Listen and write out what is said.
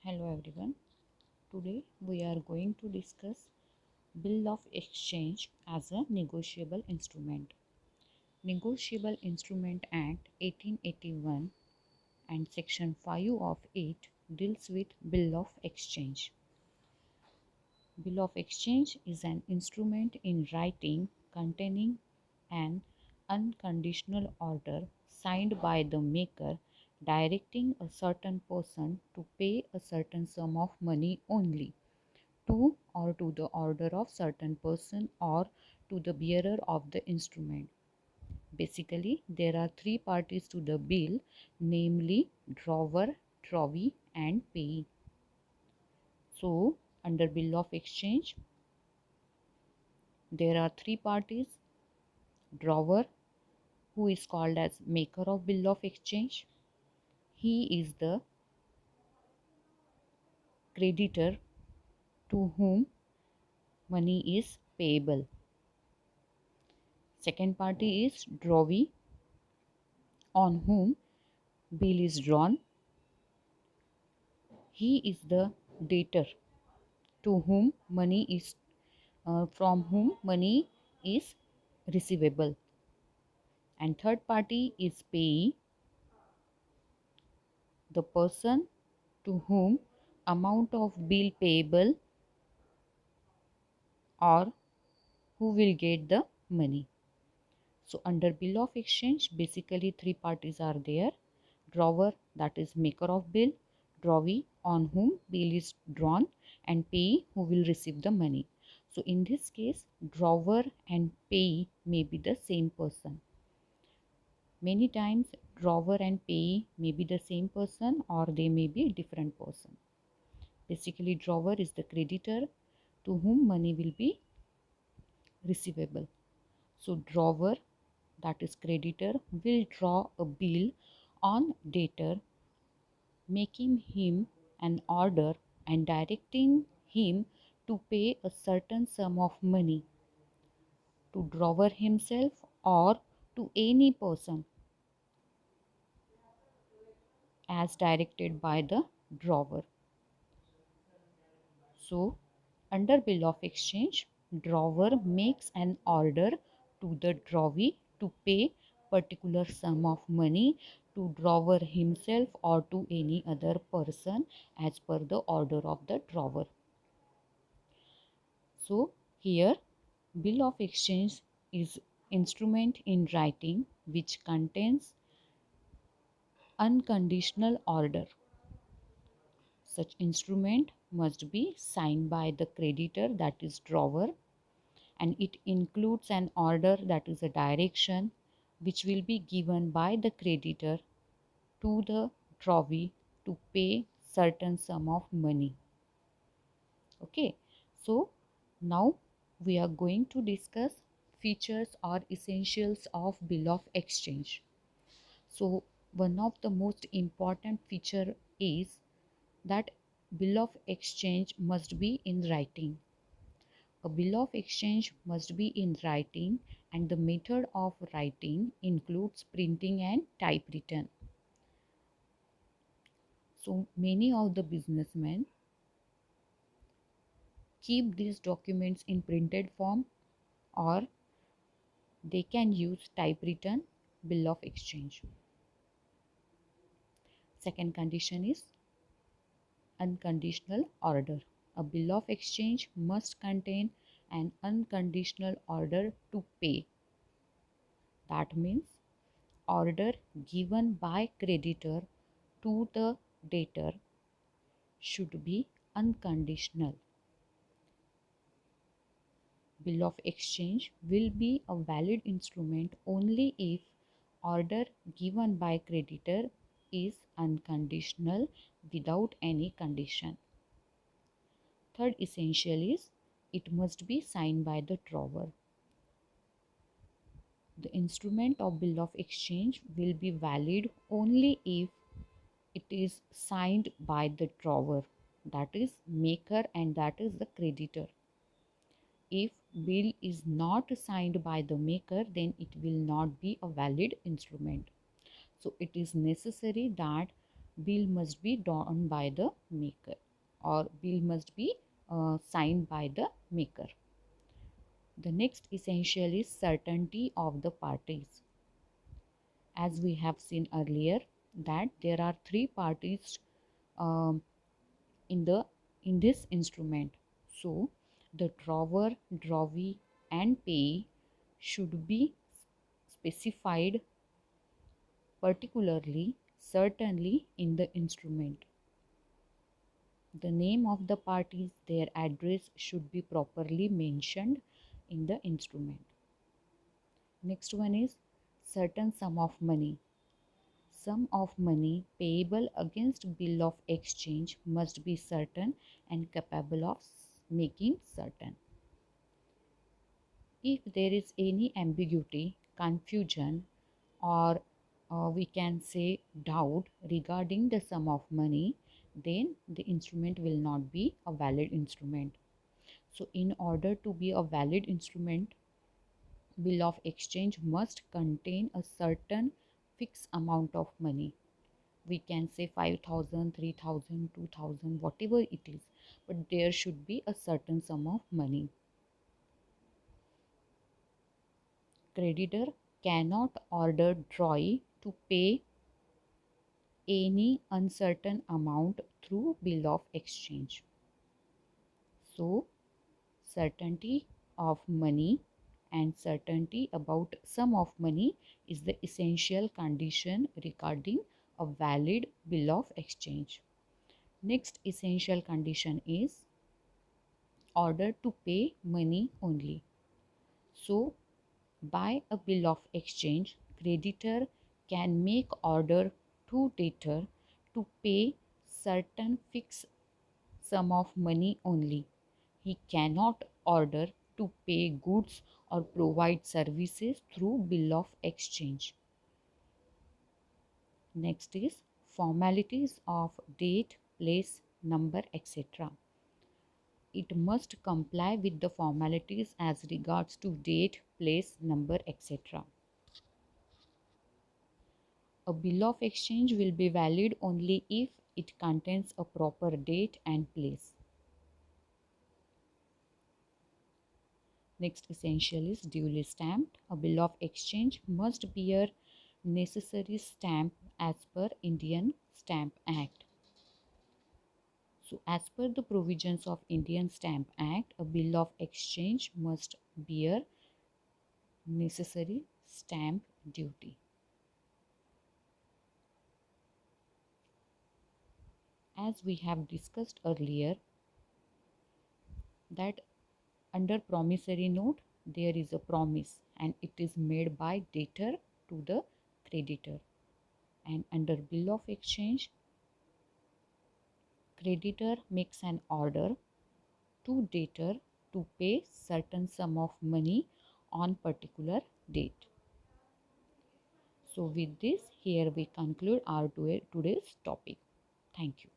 Hello everyone. Today we are going to discuss Bill of Exchange as a negotiable instrument. Negotiable Instrument Act 1881 and Section 5 of it deals with Bill of Exchange. Bill of Exchange is an instrument in writing containing an unconditional order signed by the maker directing a certain person to pay a certain sum of money only to or to the order of certain person or to the bearer of the instrument. Basically, there are three parties to the bill, namely drawer, drawee, and payee. So, under Bill of Exchange, there are three parties: drawer, who is called as maker of Bill of Exchange. He is the creditor to whom money is payable. Second party is drawee, on whom bill is drawn. He is the debtor to whom money is from whom money is receivable. And third party is payee, the person to whom amount of bill payable or who will get the money. So under Bill of Exchange, basically three parties are there: drawer, that is maker of bill; drawee, on whom bill is drawn; and payee, who will receive the money. So in this case, drawer and payee may be the same person. Many times drawer and payee may be the same person or they may be different person. Basically, drawer is the creditor to whom money will be receivable. So drawer, that is creditor, will draw a bill on debtor, making him an order and directing him to pay a certain sum of money to drawer himself or to any person as directed by the drawer. So, under Bill of Exchange, drawer makes an order to the drawee to pay particular sum of money to drawer himself or to any other person as per the order of the drawer. So, here Bill of Exchange is instrument in writing which contains unconditional order. Such instrument must be signed by the creditor, that is drawer, and it includes an order, that is a direction, which will be given by the creditor to the drawee to pay certain sum of money. Okay, so now we are going to discuss features or essentials of Bill of Exchange. So one of the most important feature is that Bill of Exchange must be in writing. A bill of exchange must be in writing, and the method of writing includes printing and typewritten. So many of the businessmen keep these documents in printed form, or they can use typewritten bill of exchange. Second condition is unconditional order. A bill of exchange must contain an unconditional order to pay. That means order given by creditor to the debtor should be unconditional. Bill of exchange will be a valid instrument only if order given by creditor is unconditional without any condition. Third essential is it must be signed by the drawer. The instrument of bill of exchange will be valid only if it is signed by the drawer, that is maker, and that is the creditor. If bill is not signed by the maker, then it will not be a valid instrument. So it is necessary that bill must be drawn by the maker, or bill must be signed by the maker. The next essential is certainty of the parties. As we have seen earlier, that there are three parties um, in the in this instrument. So the drawer, drawee, and payee should be specified particularly, certainly in the instrument. The name of the parties, their address should be properly mentioned in the instrument. Next one is certain sum of money. Sum of money payable against bill of exchange must be certain and capable of making certain. If there is any ambiguity, confusion, or we can say doubt regarding the sum of money, then the instrument will not be a valid instrument. So in order to be a valid instrument, bill of exchange must contain a certain fixed amount of money. We can say 5,000, 3,000, 2,000, whatever it is, but there should be a certain sum of money. Creditor cannot order drawee to pay any uncertain amount through bill of exchange. So, certainty of money and certainty about sum of money is the essential condition regarding a valid bill of exchange. Next essential condition is order to pay money only. So, by a bill of exchange, creditor can make order to debtor to pay certain fixed sum of money only. He cannot order to pay goods or provide services through bill of exchange. Next is formalities of date, place, number, etc. It must comply with the formalities as regards to date, place, number, etc. A bill of exchange will be valid only if it contains a proper date and place. Next essential is duly stamped. A bill of exchange must bear necessary stamp as per Indian Stamp Act. So as per the provisions of Indian Stamp Act, a bill of exchange must bear necessary stamp duty. As we have discussed earlier, that under promissory note there is a promise and it is made by debtor to the creditor, and under bill of exchange creditor makes an order to debtor to pay certain sum of money on particular date. So with this, here we conclude our today's topic. Thank you.